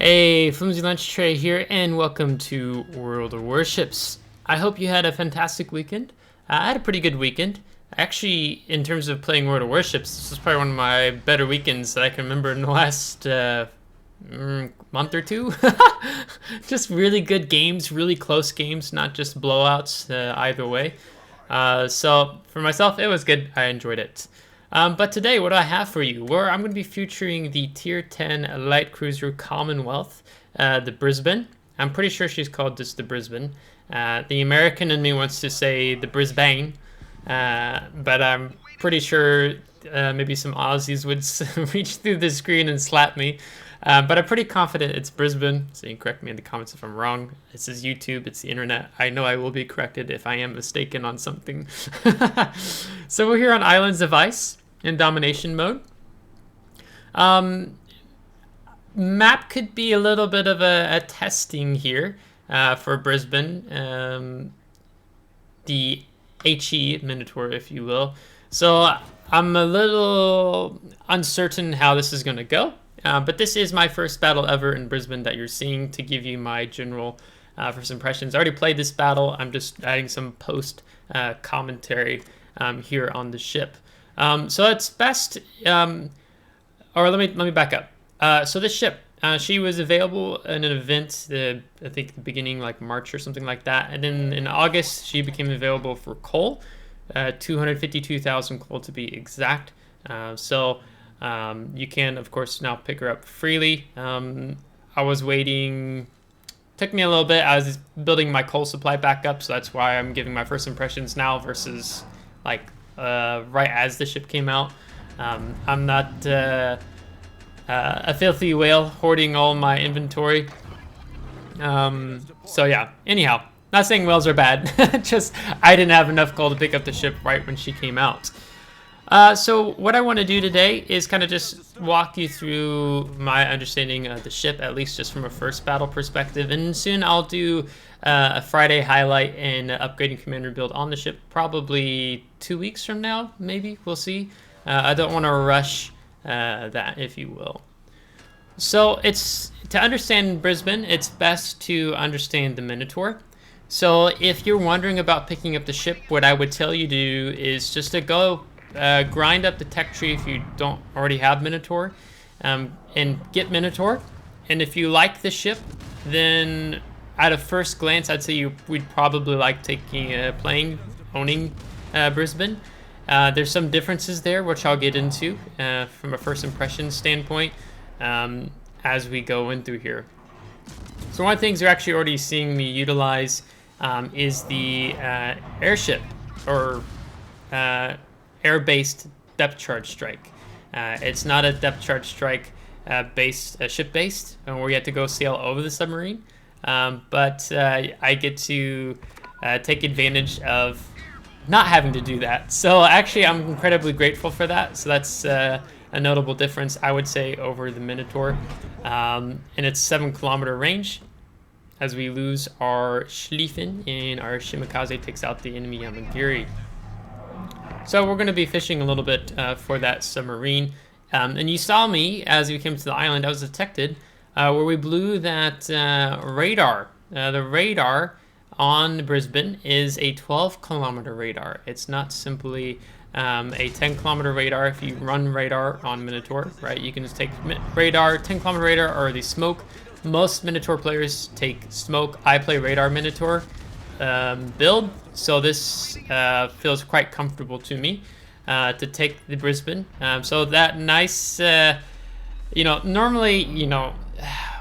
Hey, FlimsyLunchTray here, and welcome to World of Warships. I hope you had a fantastic weekend. I had a pretty good weekend. Actually, in terms of playing World of Warships, this is probably one of my better weekends that I can remember in the last month or two. Just really good games, really close games, not just blowouts either way. So for myself, it was good. I enjoyed it. But today, what do I have for you? Well, I'm going to be featuring the Tier 10 Light Cruiser Commonwealth, the Brisbane. I'm pretty sure she's called just the Brisbane. The American in me wants to say the Brisbane, but I'm pretty sure maybe some Aussies would reach through the screen and slap me. But I'm pretty confident it's Brisbane, so you can correct me in the comments if I'm wrong. This is YouTube, it's the internet. I know I will be corrected if I am mistaken on something. So we're here on Islands of Ice in domination mode. Map could be a little bit of a testing here for Brisbane. The HE Minotaur, if you will. So I'm a little uncertain how this is going to go. But this is my first battle ever in Brisbane that you're seeing to give you my general first impressions. I already played this battle. I'm just adding some post commentary here on the ship. So it's best, or let me back up. So this ship, she was available in an event, I think the beginning like March or something like that. And then in August, she became available for coal, 252,000 coal to be exact. You can, of course, now pick her up freely. I was waiting, took me a little bit. I was building my coal supply back up, so that's why I'm giving my first impressions now versus like right as the ship came out. I'm not a filthy whale hoarding all my inventory. So yeah, anyhow, not saying whales are bad, just I didn't have enough coal to pick up the ship right when she came out. So what I want to do today is kind of just walk you through my understanding of the ship, at least just from a first battle perspective. And soon I'll do a Friday highlight and upgrading commander build on the ship, probably 2 weeks from now, maybe. We'll see. I don't want to rush that, if you will. So it's to understand Brisbane, it's best to understand the Minotaur. So if you're wondering about picking up the ship, what I would tell you to do is just to go grind up the tech tree if you don't already have Minotaur, and get Minotaur. And if you like the ship, then at a first glance, I'd say we'd probably like owning Brisbane. There's some differences there, which I'll get into from a first impression standpoint as we go in through here. So one of the things you're actually already seeing me utilize is the airship, or air-based depth charge strike. It's not a depth charge strike ship-based, where you have to go sail over the submarine. But I get to take advantage of not having to do that. So actually, I'm incredibly grateful for that. So that's a notable difference, I would say, over the Minotaur. And it's 7-kilometer range, as we lose our Schlieffen and our Shimakaze takes out the enemy Yamagiri. So we're going to be fishing a little bit for that submarine. And you saw me, as we came to the island, I was detected, where we blew that radar. The radar on Brisbane is a 12-kilometer radar. It's not simply a 10-kilometer radar. If you run radar on Minotaur, right, you can just take radar, 10-kilometer radar, or the smoke. Most Minotaur players take smoke. I play radar Minotaur build, so this feels quite comfortable to me to take the Brisbane. So that nice, normally,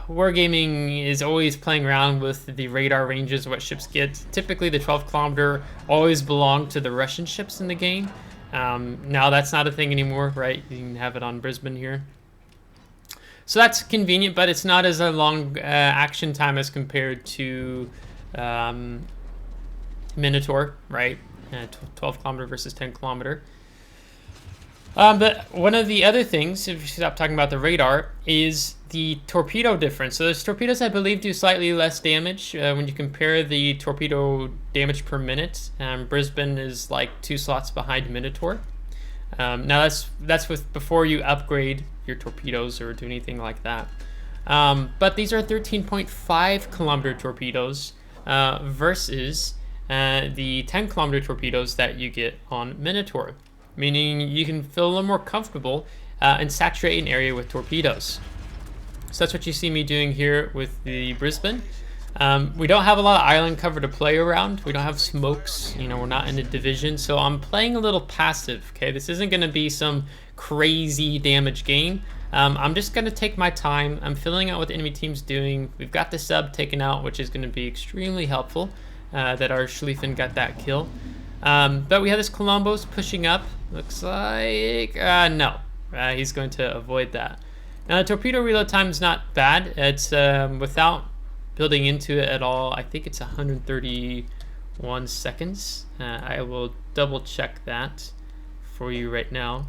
wargaming is always playing around with the radar ranges, what ships get. Typically the 12-kilometer always belonged to the Russian ships in the game. Now that's not a thing anymore, right? You can have it on Brisbane here. So that's convenient, but it's not as a long action time as compared to Minotaur, right? 12-kilometer versus 10-kilometer. But one of the other things, if you stop talking about the radar, is the torpedo difference. So those torpedoes, I believe, do slightly less damage when you compare the torpedo damage per minute. Brisbane is like 2 slots behind Minotaur. Now that's with before you upgrade your torpedoes or do anything like that. But these are 13.5 kilometer torpedoes versus the 10 kilometer torpedoes that you get on Minotaur, meaning you can feel a little more comfortable and saturate an area with torpedoes. So that's what you see me doing here with the Brisbane. We don't have a lot of island cover to play around. We don't have smokes, you know, we're not in a division, so I'm playing a little passive, okay? This isn't gonna be some crazy damage game. I'm just gonna take my time. I'm filling out what the enemy team's doing. We've got the sub taken out, which is gonna be extremely helpful, that our Schlieffen got that kill. But we have this Columbus pushing up. Looks like, no, he's going to avoid that. Now the torpedo reload time is not bad. It's without building into it at all, I think it's 131 seconds. I will double check that for you right now.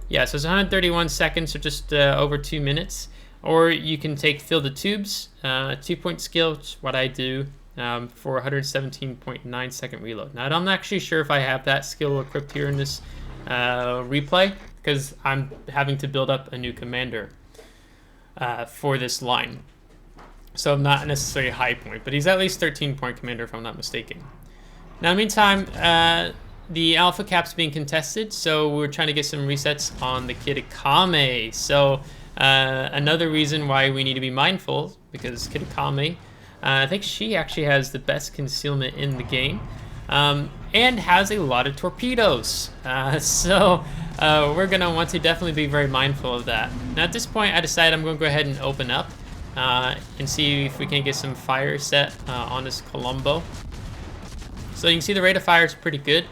Yeah, so it's 131 seconds, so just over 2 minutes. Or you can take fill the tubes, 2-point skill, which is what I do, for 117.9 second reload. Now I'm not actually sure if I have that skill equipped here in this replay, because I'm having to build up a new commander for this line. So I'm not necessarily high point, but he's at least 13-point commander if I'm not mistaken. Now in the meantime, the alpha cap's being contested, so we're trying to get some resets on the Kitakame. So another reason why we need to be mindful, because Kitakame, I think she actually has the best concealment in the game, and has a lot of torpedoes. So we're gonna want to definitely be very mindful of that. Now at this point, I decided I'm gonna go ahead and open up and see if we can get some fire set on this Colombo. So you can see the rate of fire is pretty good.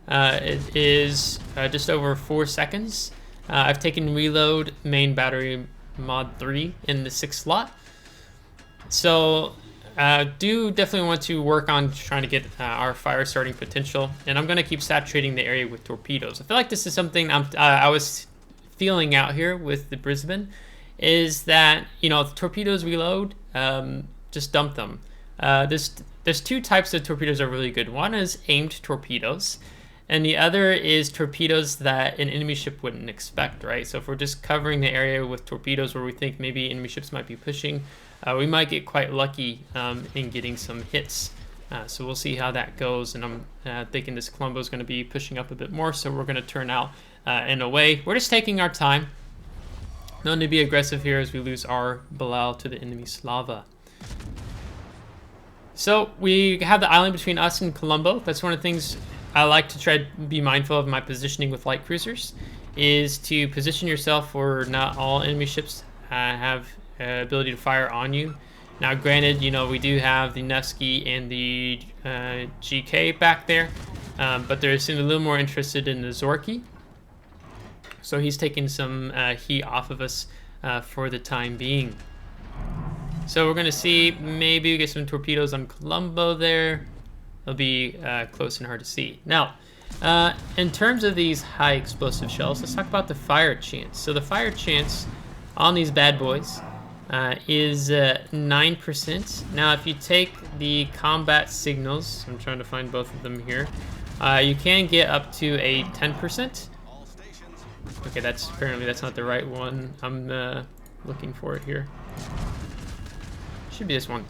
It is just over 4 seconds. I've taken reload main battery mod 3 in the 6th slot. So do definitely want to work on trying to get our fire starting potential, and I'm going to keep saturating the area with torpedoes. I feel like this is something I was feeling out here with the Brisbane, is that, you know, if torpedoes reload, just dump them. There's 2 types of torpedoes that are really good. One is aimed torpedoes, and the other is torpedoes that an enemy ship wouldn't expect, right? So if we're just covering the area with torpedoes where we think maybe enemy ships might be pushing, we might get quite lucky in getting some hits. So we'll see how that goes, and I'm thinking this Colombo is going to be pushing up a bit more, so we're going to turn out in a way. We're just taking our time. No need to be aggressive here as we lose our Bilal to the enemy Slava. So we have the island between us and Colombo. That's one of the things I like to try to be mindful of my positioning with light cruisers, is to position yourself where not all enemy ships have ability to fire on you. Now granted, you know, we do have the Nevsky and the GK back there, but they're seeming a little more interested in the Zorky. So he's taking some heat off of us for the time being. So we're going to see, maybe we get some torpedoes on Colombo there. It'll be close and hard to see. Now, in terms of these high explosive shells, let's talk about the fire chance. So the fire chance on these bad boys is 9%. Now, if you take the combat signals, I'm trying to find both of them here, you can get up to a 10%. Okay, apparently that's not the right one. I'm looking for it here. Should be this one.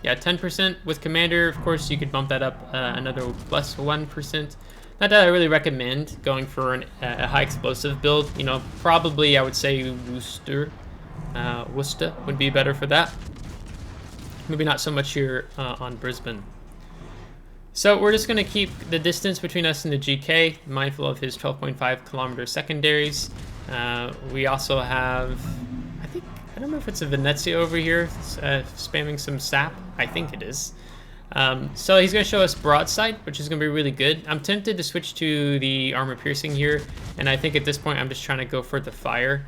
Yeah, 10% with Commander. Of course, you could bump that up another plus 1%. Not that I really recommend going for a high explosive build. You know, probably I would say Worcester would be better for that. Maybe not so much here on Brisbane. So we're just going to keep the distance between us and the GK, mindful of his 12.5 kilometer secondaries. We also have, I don't know if it's a Venezia over here spamming some sap. I think it is. So he's going to show us broadside, which is going to be really good. I'm tempted to switch to the armor piercing here, and I think at this point I'm just trying to go for the fire,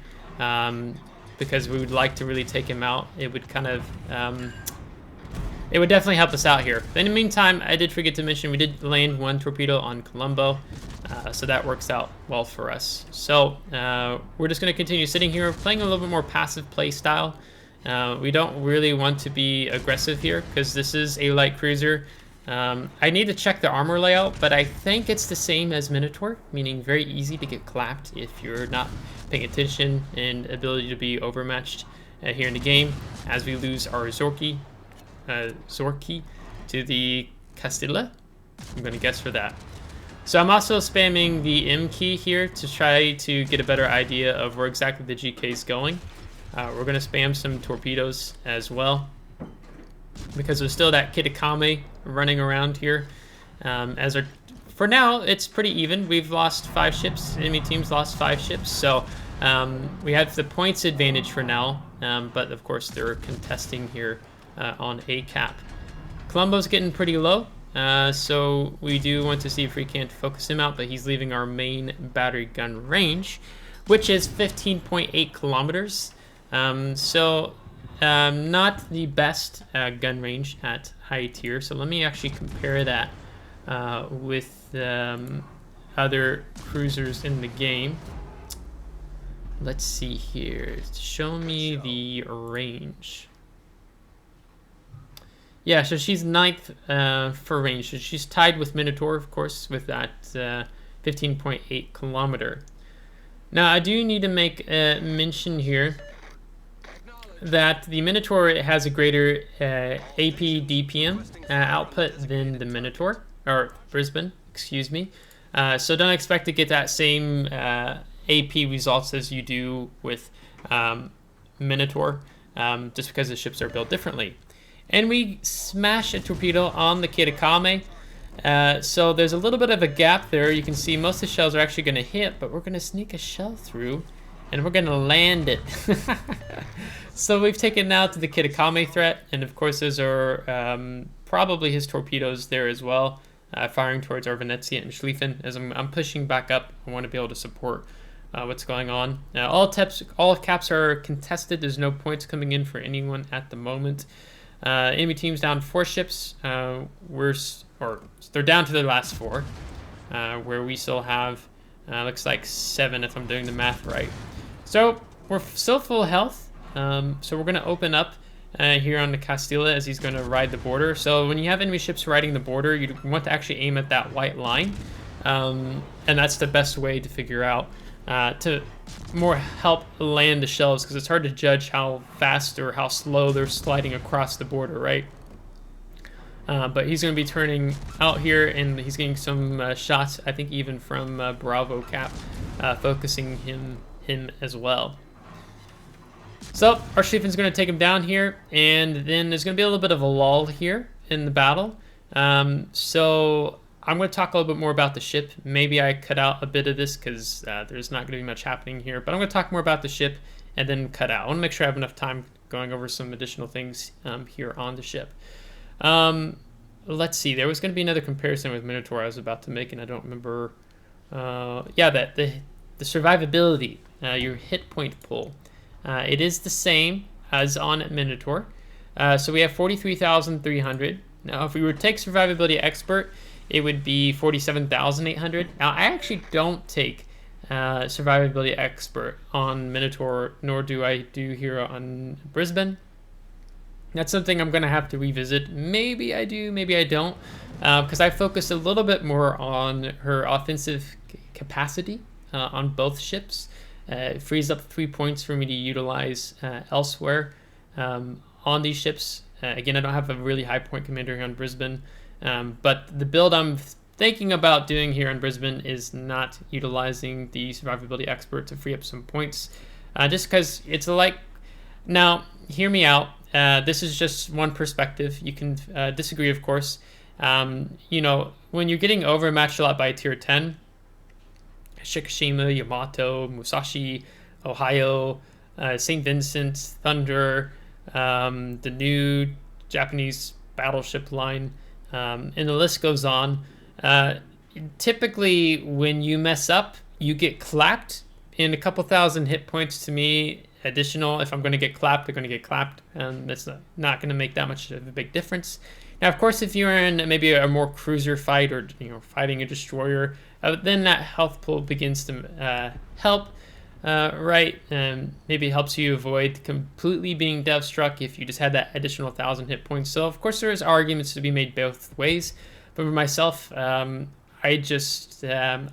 because we would like to really take him out. It would kind of it would definitely help us out here. But in the meantime, I did forget to mention we did land 1 torpedo on Colombo, so that works out well for us. So we're just going to continue sitting here, playing a little bit more passive play style. We don't really want to be aggressive here because this is a light cruiser. I need to check the armor layout, but I think it's the same as Minotaur, meaning very easy to get clapped if you're not paying attention and ability to be overmatched. here in the game as we lose our Zorki to the Castilla. I'm going to guess for that. So I'm also spamming the M key here to try to get a better idea of where exactly the GK is going. We're going to spam some torpedoes as well, because there's still that Kitakami running around here. For now, it's pretty even. We've lost 5 ships. Enemy teams lost 5 ships, so we have the points advantage for now. But of course, they're contesting here on a cap. Colombo's getting pretty low, so we do want to see if we can't focus him out, but he's leaving our main battery gun range, which is 15.8 kilometers. Not the best gun range at high tier. So let me actually compare that with other cruisers in the game. Let's see here. Show me the range. Yeah, so she's 9th for range. So she's tied with Minotaur, of course, with that 15.8 kilometer. Now, I do need to make a mention here that the Minotaur has a greater AP DPM output than the Minotaur, or Brisbane, excuse me. So don't expect to get that same AP results as you do with Minotaur, just because the ships are built differently. And we smash a torpedo on the Kitakami. So there's a little bit of a gap there. You can see most of the shells are actually going to hit, but we're going to sneak a shell through, and we're going to land it. So we've taken out the Kitakami threat, and of course those are probably his torpedoes there as well, firing towards our Venezia and Schlieffen. As I'm pushing back up, I want to be able to support what's going on. All caps are contested. There's no points coming in for anyone at the moment. Enemy team's down 4 ships. They're down to their last 4, where we still have looks like 7 if I'm doing the math right. So we're still full health. So we're going to open up here on the Castilla as he's going to ride the border. So when you have enemy ships riding the border, you want to actually aim at that white line, and that's the best way to figure out to more help land the shells, because it's hard to judge how fast or how slow they're sliding across the border, right? But he's going to be turning out here, and he's getting some shots, I think even from Bravo Cap, focusing him as well. So our Schlieffen's going to take him down here, and then there's going to be a little bit of a lull here in the battle. So I'm going to talk a little bit more about the ship. Maybe I cut out a bit of this because there's not going to be much happening here, but I'm going to talk more about the ship and then cut out. I want to make sure I have enough time going over some additional things here on the ship. Let's see, there was going to be another comparison with Minotaur I was about to make, and I don't remember. Yeah, that the survivability, your hit point pool. It is the same as on Minotaur. So we have 43,300. Now, if we were to take Survivability Expert, it would be 47,800. Now, I actually don't take Survivability Expert on Minotaur, nor do I do here on Brisbane. That's something I'm going to have to revisit. Maybe I do, maybe I don't, because I focus a little bit more on her offensive capacity on both ships. It frees up 3 points for me to utilize elsewhere on these ships. Again, I don't have a really high point commander here on Brisbane, but the build I'm thinking about doing here on Brisbane is not utilizing the Survivability Expert to free up some points, just because it's like, now, hear me out. This is just one perspective. You can disagree, of course. You know, when you're getting overmatched a lot by tier 10, Shikishima, Yamato, Musashi, Ohio, St. Vincent, Thunder, the new Japanese battleship line, and the list goes on. Typically, when you mess up, you get clapped, and a couple thousand hit points to me additional. If I'm going to get clapped, they're going to get clapped, and that's not going to make that much of a big difference. Now, of course, if you're in maybe a more cruiser fight, or fighting a destroyer, then that health pool begins to help, right? Maybe it helps you avoid completely being dev struck if you just had that additional 1,000 hit points. So, of course, there's arguments to be made both ways. But for myself, I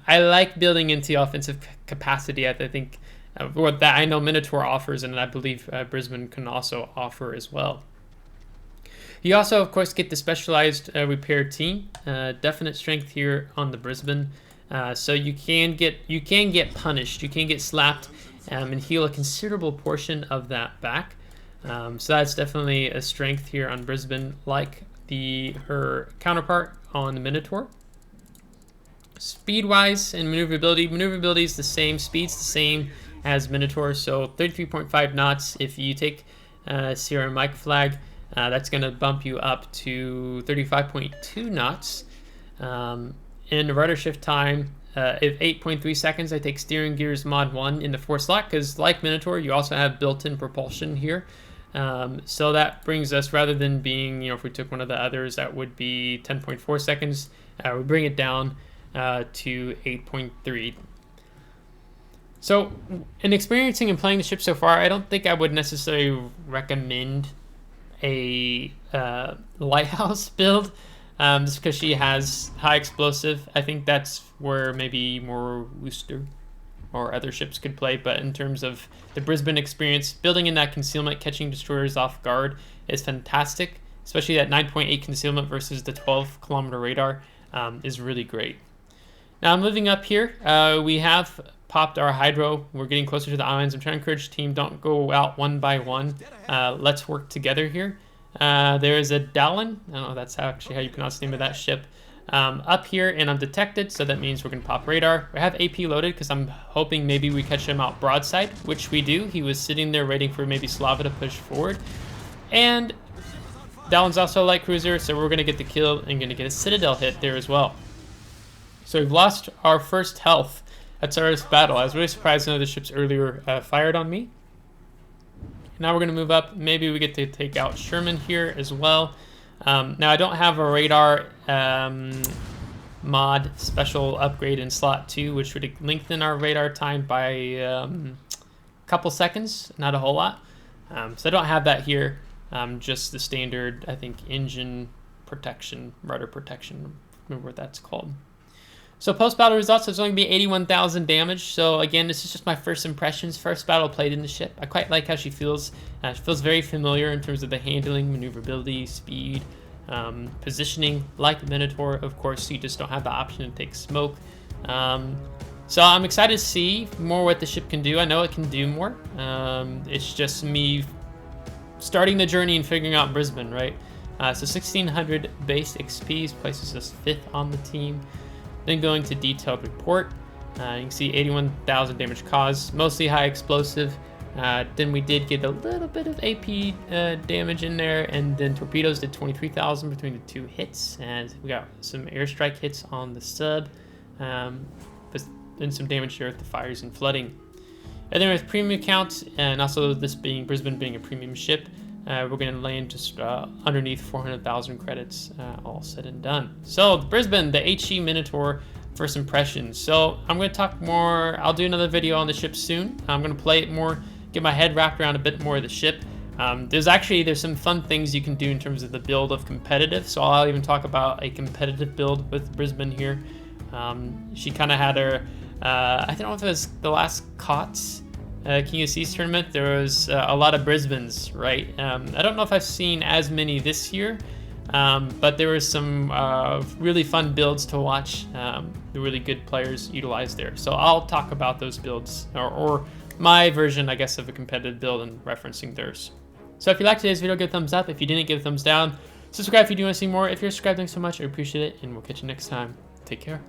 like building into offensive capacity. I think what that I know Minotaur offers, and I believe Brisbane can also offer as well. You also, of course, get the specialized repair team. Definite strength here on the Brisbane. So you can get punished. You can get slapped and heal a considerable portion of that back. So that's definitely a strength here on Brisbane, like her counterpart on the Minotaur. Speed-wise and maneuverability is the same. Speed's the same as Minotaur, so 33.5 knots. If you take Sierra Mike flag, that's going to bump you up to 35.2 knots. In the rudder shift time, if 8.3 seconds, I take steering gears mod 1 in the 4 slot, because like Minotaur, you also have built-in propulsion here. So that brings us, rather than being, if we took one of the others, that would be 10.4 seconds. We bring it down to 8.3. So in experiencing and playing the ship so far, I don't think I would necessarily recommend a lighthouse build, just because she has high explosive. I think that's where maybe more Worcester or other ships could play, but in terms of the Brisbane experience, building in that concealment, catching destroyers off guard is fantastic, especially that 9.8 concealment versus the 12-kilometer radar is really great. Now moving up here, we have popped our hydro. We're getting closer to the islands. I'm trying to encourage the team, don't go out one by one. Let's work together here. There is a Dallin. I don't know if that's actually how you pronounce the name of that ship. Up here, and I'm detected, so that means we're going to pop radar. We have AP loaded because I'm hoping maybe we catch him out broadside, which we do. He was sitting there waiting for maybe Slava to push forward. And Dallin's also a light cruiser, so we're going to get the kill and going to get a Citadel hit there as well. So we've lost our first health at Tsar's battle. I was really surprised none of the ships earlier fired on me. Now we're going to move up. Maybe we get to take out Sherman here as well. Now I don't have a radar mod special upgrade in slot 2, which would lengthen our radar time by a couple seconds, not a whole lot. So I don't have that here. Just the standard, I think, engine protection, rudder protection, remember what that's called. So post-battle results, it's only going to be 81,000 damage. So again, this is just my first impressions, first battle played in the ship. I quite like how she feels. She feels very familiar in terms of the handling, maneuverability, speed, positioning, like the Minotaur. Of course, you just don't have the option to take smoke. So I'm excited to see more what the ship can do. I know it can do more. It's just me starting the journey and figuring out Brisbane, right? So 1600 base XP places us 5th on the team. Then going to detailed report, you can see 81,000 damage caused, mostly high explosive. Then we did get a little bit of AP damage in there, and then torpedoes did 23,000 between the 2 hits, and we got some airstrike hits on the sub, but then some damage there with the fires and flooding. And then with premium count, and also this being Brisbane being a premium ship, we're going to land just underneath 400,000 credits, all said and done. So Brisbane, the HE Minotaur, first impressions. So I'm going to talk more. I'll do another video on the ship soon. I'm going to play it more, get my head wrapped around a bit more of the ship. There's some fun things you can do in terms of the build of competitive. So I'll even talk about a competitive build with Brisbane here. She kind of had her, I don't know if it was the last COTS King of Seas tournament, there was a lot of Brisbanes, right? I don't know if I've seen as many this year, but there were some really fun builds to watch. The really good players utilized there. So I'll talk about those builds, or my version, I guess, of a competitive build and referencing theirs. So if you liked today's video, give a thumbs up. If you didn't, give a thumbs down. Subscribe if you do want to see more. If you're subscribed, thanks so much. I appreciate it, and we'll catch you next time. Take care.